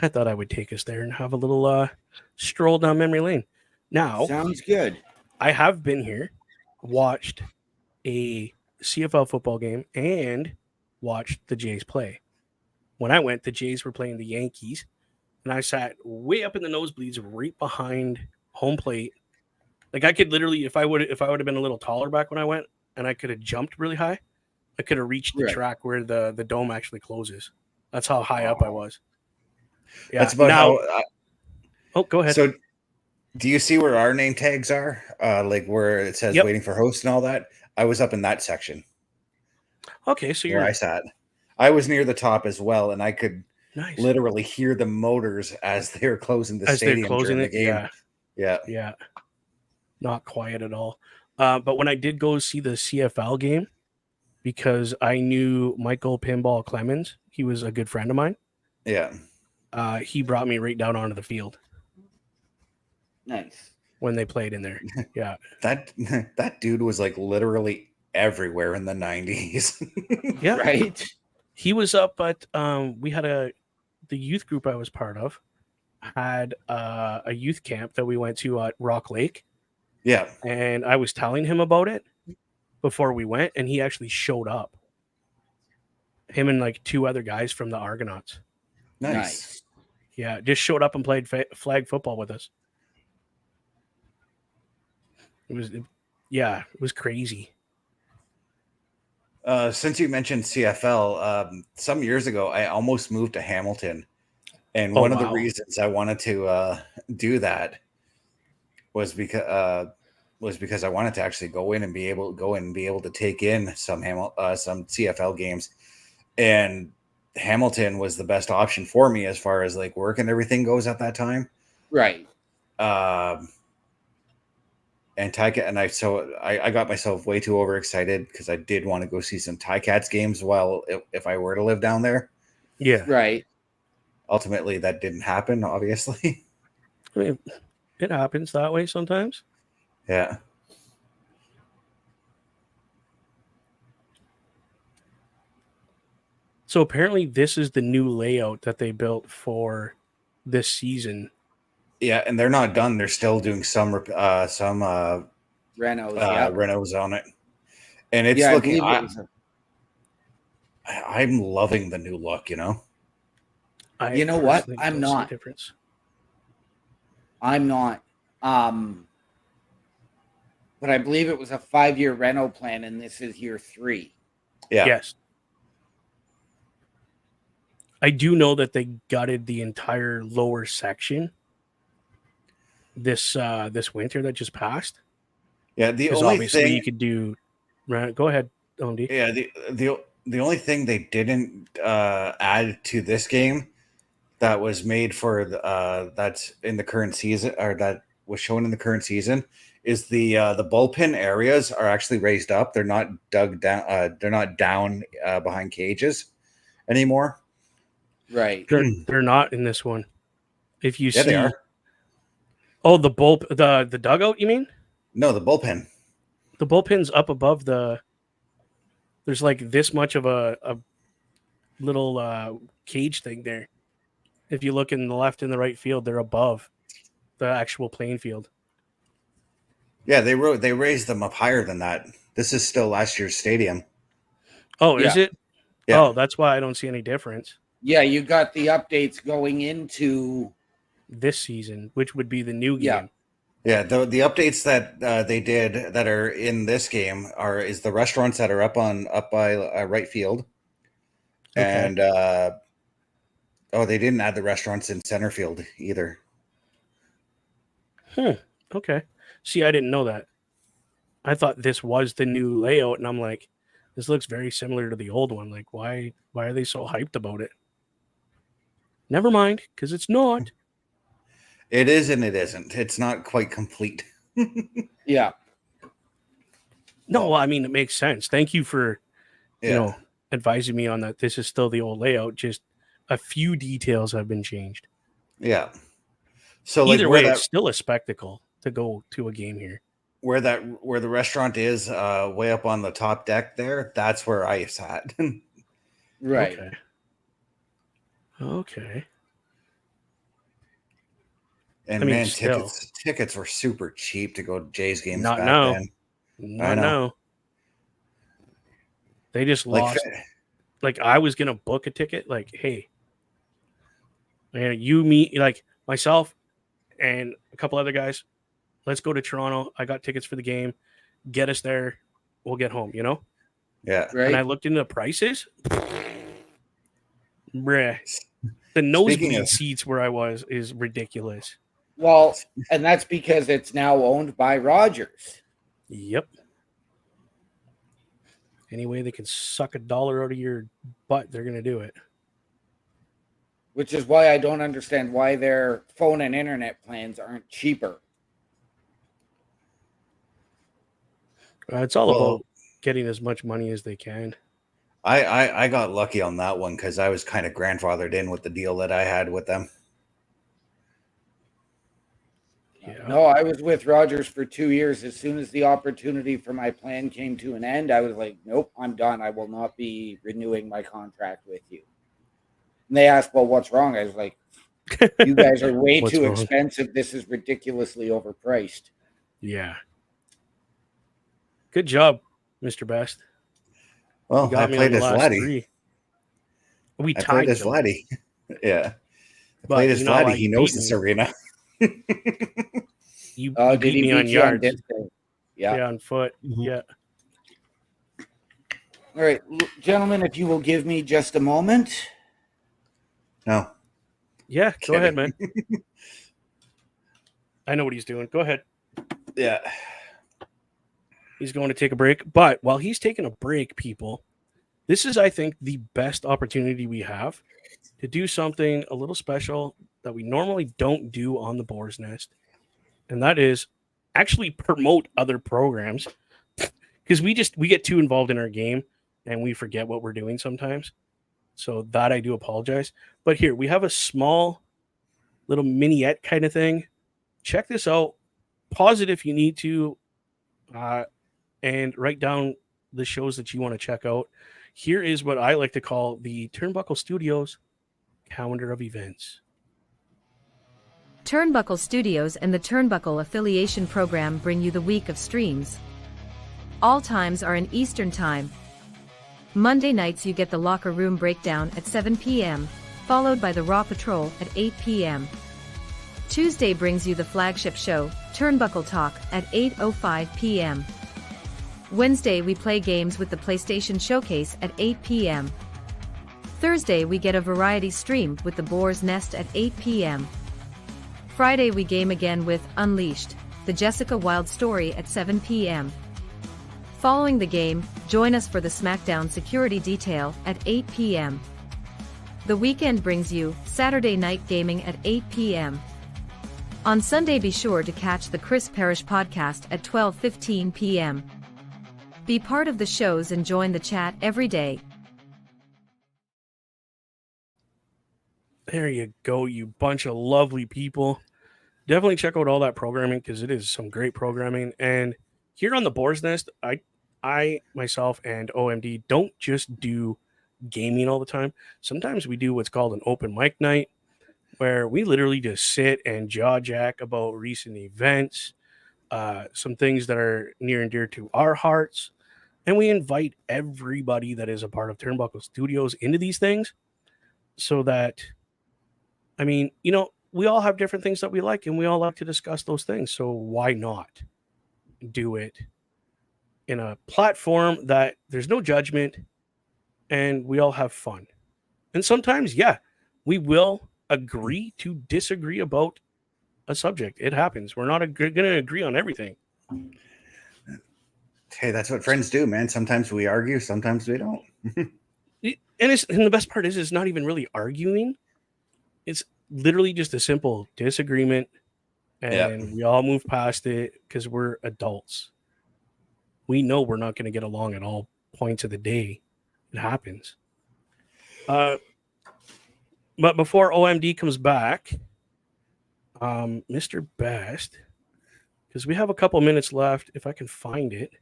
I thought I would take us there and have a little stroll down memory lane. Now, sounds good. I have been here, watched a CFL football game, and watched the Jays play. When I went, the Jays were playing the Yankees, and I sat way up in the nosebleeds, right behind home plate. Like I could literally, if I would have been a little taller back when I went, and I could have jumped really high, I could have reached the track where the dome actually closes. That's how high up I was. Yeah. That's about how. Go ahead. So, do you see where our name tags are? Like where it says waiting for host and all that? I was up in that section. Okay, so where I sat. I was near the top as well, and I could literally hear the motors as they were closing the stadium during the game. Yeah. Not quiet at all. But when I did go see the CFL game, because I knew Michael Pinball Clemens. He was a good friend of mine. Yeah. He brought me right down onto the field Nice. when they played in there. Yeah. That dude was like literally everywhere in the 90s. Yeah. Right. He was up at we had the youth group I was part of had a youth camp that we went to at Rock Lake. Yeah. And I was telling him about it before we went, and he actually showed up. Him and like 2 other guys from the Argonauts. Nice. Yeah, just showed up and played flag football with us. It was crazy. Since you mentioned CFL, some years ago, I almost moved to Hamilton. And Oh, one of the wow. reasons I wanted to do that was because I wanted to actually go in and be able to take in some CFL games. And Hamilton was the best option for me as far as like work and everything goes at that time. Right. And I got myself way too overexcited because I did want to go see some Ticats games if I were to live down there. Yeah. Right. Ultimately, that didn't happen, obviously. I mean, it happens that way sometimes. Yeah. So apparently this is the new layout that they built for this season. Yeah, and they're not done. They're still doing some Renos. Yeah. renos on it, and it's Yeah. looking. I believe it was I'm loving the new look. You know. You know what? personally I'm don't see a not. difference. I'm not. But I believe it was a 5-year reno plan, and this is year 3. Yeah. Yes. I do know that they gutted the entire lower section this winter that just passed. Yeah. The Because only obviously thing. you could do. Right, go ahead, OMD. Yeah. The only thing they didn't add to this game that was made for that's in the current season, or that was shown in the current season, is the bullpen areas are actually raised up. They're not dug down. They're not down behind cages anymore. Right. They're not in this one. If you Yeah, see, they are. Oh, the dugout, you mean? No, the bullpen. The bullpen's up above the. There's like this much of a little cage thing there. If you look in the left and the right field, they're above the actual playing field. Yeah, they raised them up higher than that. This is still last year's stadium. Oh, is it? Yeah. Oh, that's why I don't see any difference Yeah, you got the updates going into this season, which would be the new game. Yeah, the updates that they did that are in this game is the restaurants that are up by right field, Okay. and they didn't add the restaurants in center field either. Okay. See, I didn't know that. I thought this was the new layout, and I'm like, this looks very similar to the old one. Like, why are they so hyped about it? Never mind, because it's not. It is and it isn't. It's not quite complete. Yeah. No, well, I mean, it makes sense. Thank you for, advising me on that. This is still the old layout. Just a few details have been changed. Yeah. So Either like way, it's still a spectacle to go to a game here. Where the restaurant is way up on the top deck there, that's where I sat. Right. Okay. And I mean, man, still. tickets were super cheap to go to Jays games Not back now. then. Not now. They just lost. Like, I was gonna book a ticket. Like, hey, man, me, like myself, and a couple other guys. Let's go to Toronto. I got tickets for the game. Get us there. We'll get home. Yeah. Right. And I looked into the prices. Bruh. The nosebleed seats where I was is ridiculous. Well, and that's because it's now owned by Rogers. Yep. Any way they can suck $1 out of your butt, they're going to do it. Which is why I don't understand why their phone and internet plans aren't cheaper. It's all about getting as much money as they can. I got lucky on that one because I was kind of grandfathered in with the deal that I had with them. Yeah. No, I was with Rogers for 2 years. As soon as the opportunity for my plan came to an end, I was like, nope, I'm done. I will not be renewing my contract with you. And they asked, well, what's wrong? I was like, you guys are way too expensive. This is ridiculously overpriced. Yeah. Good job, Mr. Best. Well, I played as Vladdy. I played as Vladdy. Yeah. I played as Vladdy. He knows this arena. You beat me on yards. Yeah, on foot. Mm-hmm. Yeah. All right, gentlemen, if you will give me just a moment. No. Yeah, go ahead, man. I know what he's doing. Go ahead. Yeah. He's going to take a break. But while he's taking a break, people, this is, I think, the best opportunity we have to do something a little special that we normally don't do on the Boar's Nest. And that is actually promote other programs. Because we get too involved in our game and we forget what we're doing sometimes. So that I do apologize. But here, we have a small little miniette kind of thing. Check this out. Pause it if you need to. And write down the shows that you want to check out. Here is what I like to call the Turnbuckle Studios calendar of events. Turnbuckle Studios and the Turnbuckle Affiliation Program bring you the week of streams. All times are in Eastern Time. Monday nights you get the Locker Room Breakdown at 7 p.m., followed by the Raw Patrol at 8 p.m. Tuesday brings you the flagship show, Turnbuckle Talk, at 8:05 p.m. Wednesday we play games with the PlayStation Showcase at 8 p.m. Thursday we get a variety stream with the Boar's Nest at 8 p.m. Friday we game again with Unleashed, the Jessica Wilde story at 7 p.m. Following the game, join us for the SmackDown Security Detail at 8 p.m. The weekend brings you Saturday Night Gaming at 8 p.m. On Sunday be sure to catch the Chris Parrish podcast at 12:15 p.m. Be part of the shows and join the chat every day. There you go, you bunch of lovely people. Definitely check out all that programming because it is some great programming. And here on the Boar's Nest, I myself and OMD don't just do gaming all the time. Sometimes we do what's called an open mic night, where we literally just sit and jaw jack about recent events, some things that are near and dear to our hearts. And we invite everybody that is a part of Turnbuckle Studios into these things so that, I mean, you know, we all have different things that we like and we all like to discuss those things. So why not do it in a platform that there's no judgment and we all have fun? And sometimes, yeah, we will agree to disagree about a subject. It happens. We're not going to agree on everything. Hey, that's what friends do, man. Sometimes we argue, sometimes we don't. And the best part is, it's not even really arguing. It's literally just a simple disagreement, and we all move past it because we're adults. We know we're not going to get along at all points of the day. It happens. But before OMD comes back, Mr. Best, because we have a couple minutes left, if I can find it.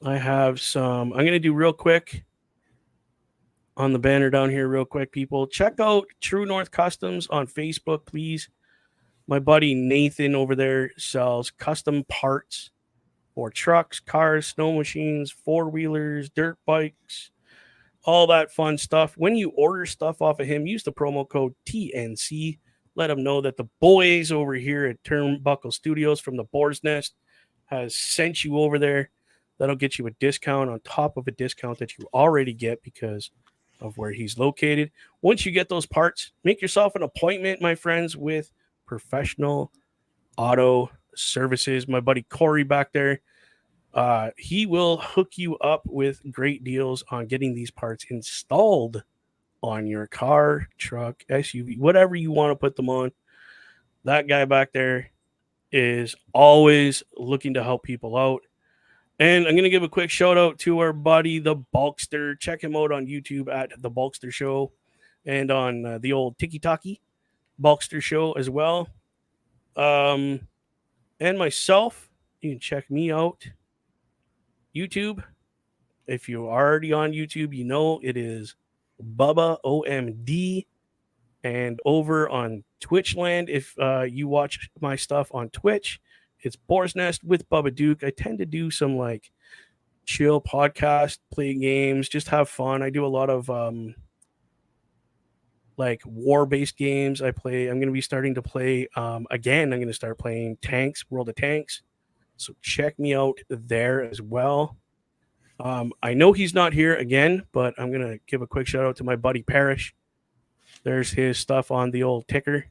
I have some, I'm going to do real quick on the banner down here real quick, people. Check out True North Customs on Facebook, please. My buddy Nathan over there sells custom parts for trucks, cars, snow machines, four-wheelers, dirt bikes, all that fun stuff. When you order stuff off of him, use the promo code TNC. Let him know that the boys over here at Turnbuckle Studios from the Boar's Nest has sent you over there. That'll get you a discount on top of a discount that you already get because of where he's located. Once you get those parts, make yourself an appointment, my friends, with Professional Auto Services. My buddy Corey back there, he will hook you up with great deals on getting these parts installed on your car, truck, SUV, whatever you want to put them on. That guy back there is always looking to help people out. And I'm going to give a quick shout out to our buddy, the Bulkster. Check him out on YouTube at the Bulkster Show and on the old Tiki Taki Bulkster Show as well. And myself, you can check me out. YouTube. If you're already on YouTube, you know it is Bubba OMD. And over on Twitchland, if you watch my stuff on Twitch, it's Boar's Nest with Bubba Duke. I tend to do some like chill podcast, play games, just have fun. I do a lot of like war-based games. I'm going to be starting to play again. I'm going to start playing Tanks, World of Tanks. So check me out there as well. I know he's not here again, but I'm going to give a quick shout out to my buddy Parrish. There's his stuff on the old ticker.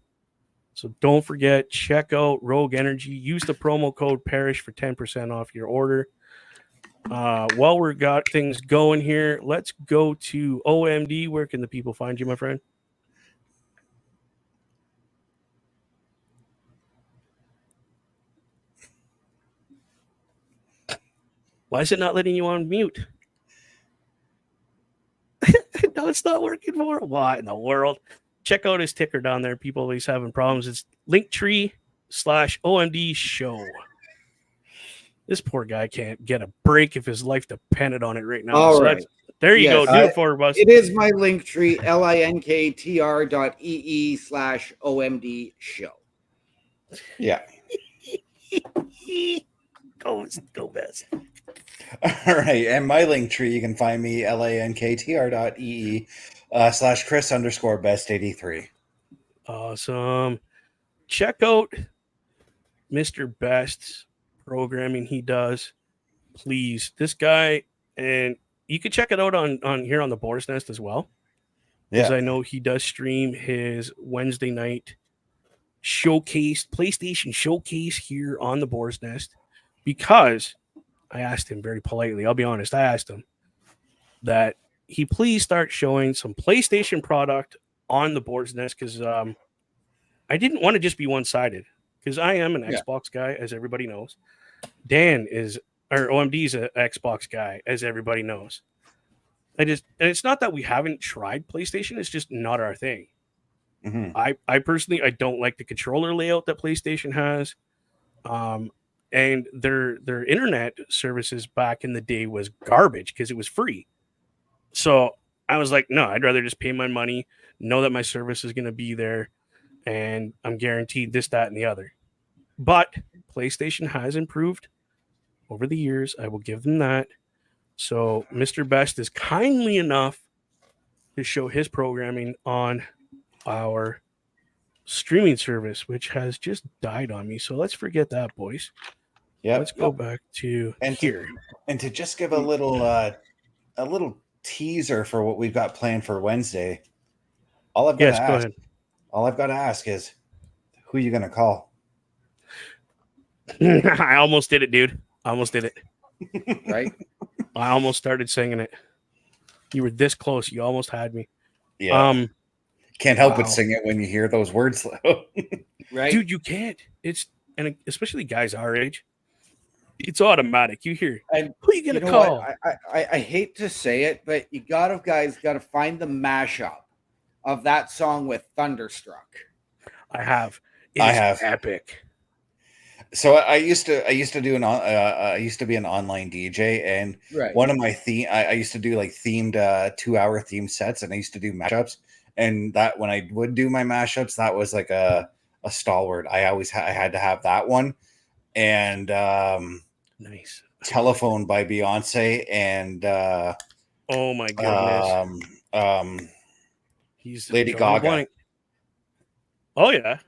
So don't forget, check out Rogue Energy. Use the promo code Parrish for 10% off your order. While we've got things going here, let's go to OMD. Where can the people find you, my friend? Why is it not letting you on mute? No, it's not working for it. What in the world? Check out his ticker down there. People always having problems. It's Linktree/OMD show. This poor guy can't get a break if his life depended on it right now. All so right. There you go. Do it for us. It is my Linktree, linktr.ee/OMD show. Yeah. Go best. All right. And my Linktree, you can find me linktr.ee/Chris_best83. Awesome. Check out Mr. Best's programming he does. Please. This guy, and you can check it out on here on the Boar's Nest as well. Because I know he does stream his Wednesday night showcase, PlayStation showcase here on the Boar's Nest. Because I asked him very politely, I'll be honest, I asked him that he please start showing some PlayStation product on the Boar's Nest because I didn't want to just be one-sided because I am an Xbox guy, as everybody knows. Dan is, or OMD's an Xbox guy, as everybody knows. And it's not that we haven't tried PlayStation, it's just not our thing. Mm-hmm. I personally, I don't like the controller layout that PlayStation has. And their internet services back in the day was garbage because it was free. So I was like, no, I'd rather just pay my money, know that my service is going to be there, and I'm guaranteed this, that, and the other. But PlayStation has improved over the years. I will give them that. So Mr. Best is kindly enough to show his programming on our streaming service, which has just died on me. So let's forget that, boys. Yeah, let's go back to here. And to just give a little teaser for what we've got planned for Wednesday. All I've got to ask is, who are you going to call? I almost did it, dude. I almost did it. Right? I almost started singing it. You were this close. You almost had me. Yeah. Can't help but sing it when you hear those words. Right? Dude, you can't. And especially guys our age. It's automatic. You hear, and who are you going to call? I hate to say it, but you got to find the mashup of that song with Thunderstruck. I have. I have epic. So I used to be an online DJ, and one of my I used to do like themed 2-hour theme sets, and I used to do mashups. And that when I would do my mashups, that was like a stalwart. I had to have that one. And nice Telephone by Beyonce and oh my goodness, he's Lady Gaga. Blank. Oh yeah,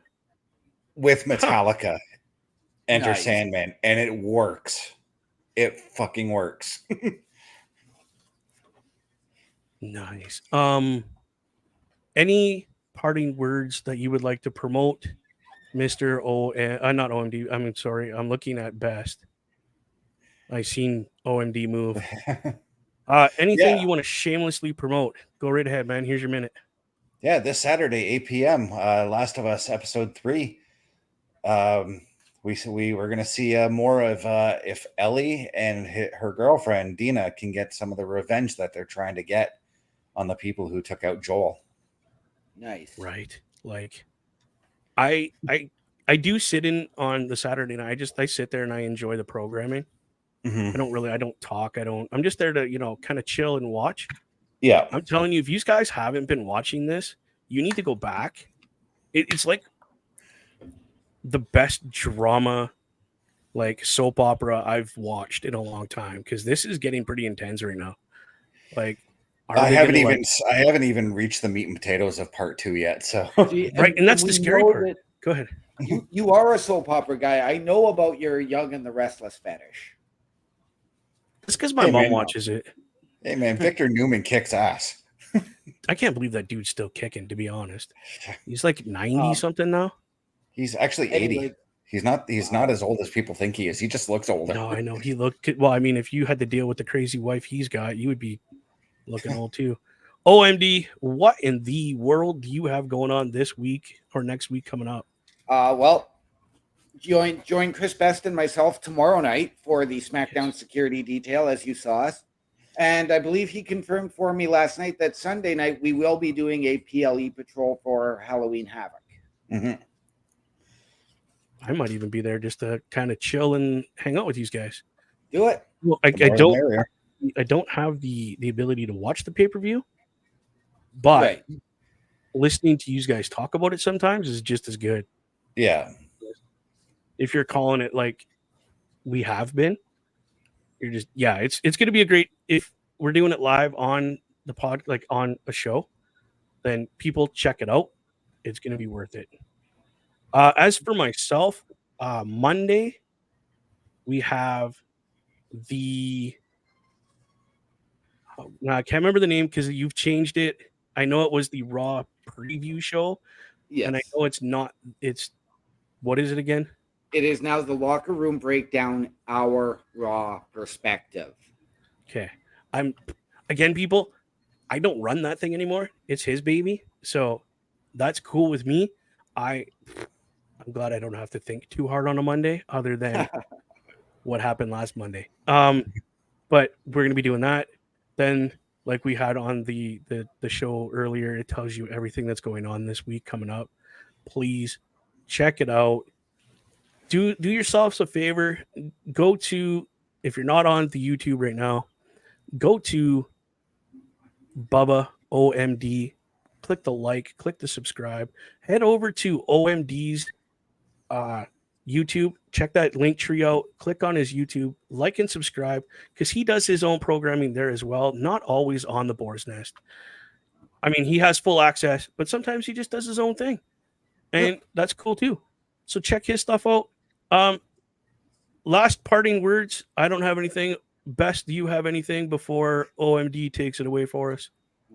with Metallica, Enter Sandman, and it works. It fucking works. Nice. Any parting words that you would like to promote? Mr. not OMD. I mean, sorry. I'm looking at Best. I seen OMD move. Anything you want to shamelessly promote? Go right ahead, man. Here's your minute. Yeah, this Saturday, 8 p.m. Last of Us episode 3. We're we were going to see more of if Ellie and her girlfriend Dina can get some of the revenge that they're trying to get on the people who took out Joel. Nice. Right. Like I do sit in on the Saturday night. I sit there and I enjoy the programming. Mm-hmm. I don't talk. I'm just there to, kind of chill and watch. Yeah. I'm telling you, if you guys haven't been watching this, you need to go back. It's like the best drama, like soap opera I've watched in a long time, because this is getting pretty intense right now. Like, I haven't even reached the meat and potatoes of part 2 yet. So See, right, and that's the we scary know part. that Go ahead. you are a soap opera guy. I know about your Young and the Restless fetish. It's because my mom watches it. Hey man, Victor Newman kicks ass. I can't believe that dude's still kicking, to be honest. He's like 90 something now. He's actually 80. He's not as old as people think he is. He just looks older. No, I know. He looked well. I mean, if you had to deal with the crazy wife he's got, you would be looking old too. OMD, what in the world do you have going on this week or next week coming up? Well, join Chris Best and myself tomorrow night for the SmackDown security detail, as you saw us. And I believe he confirmed for me last night that Sunday night we will be doing a PLE patrol for Halloween Havoc. Mm-hmm. I might even be there just to kind of chill and hang out with these guys. Do it. Well, I don't have the ability to watch the pay-per-view, but listening to you guys talk about it sometimes is just as good. Yeah. If you're calling it like we have been, you're just it's going to be a great, if we're doing it live on the pod, like on a show, then people check it out. It's going to be worth it. As for myself, Monday we have I can't remember the name because you've changed it. I know it was the Raw preview show. Yes. And I know it's what is it again? It is now the Locker Room Breakdown, our Raw perspective. Okay. People, I don't run that thing anymore. It's his baby. So that's cool with me. I'm glad I don't have to think too hard on a Monday other than what happened last Monday. But we're going to be doing that. Then, like we had on the show earlier, it tells you everything that's going on this week coming up. Please check it out. Do yourselves a favor. Go to, if you're not on the YouTube right now, go to Bubba OMD. Click the like, click the subscribe. Head over to OMD's YouTube. Check that link tree out. Click on his YouTube. Like and subscribe because he does his own programming there as well. Not always on the Boar's Nest. I mean, he has full access, but sometimes he just does his own thing. And that's cool too. So check his stuff out. Last parting words. I don't have anything. Best, do you have anything before OMD takes it away for us?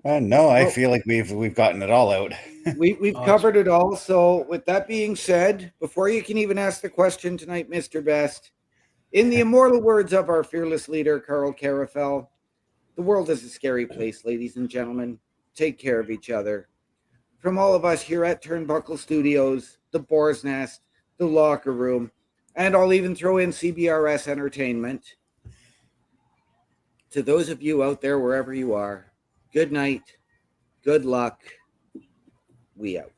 No, I feel like we've gotten it all out. We've covered it all. So with that being said, before you can even ask the question tonight, Mr. Best, in the immortal words of our fearless leader, Carl Carafel, the world is a scary place, ladies and gentlemen. Take care of each other. From all of us here at Turnbuckle Studios, the Boar's Nest, the Locker Room, and I'll even throw in CBRS Entertainment. To those of you out there, wherever you are, good night, good luck, we out.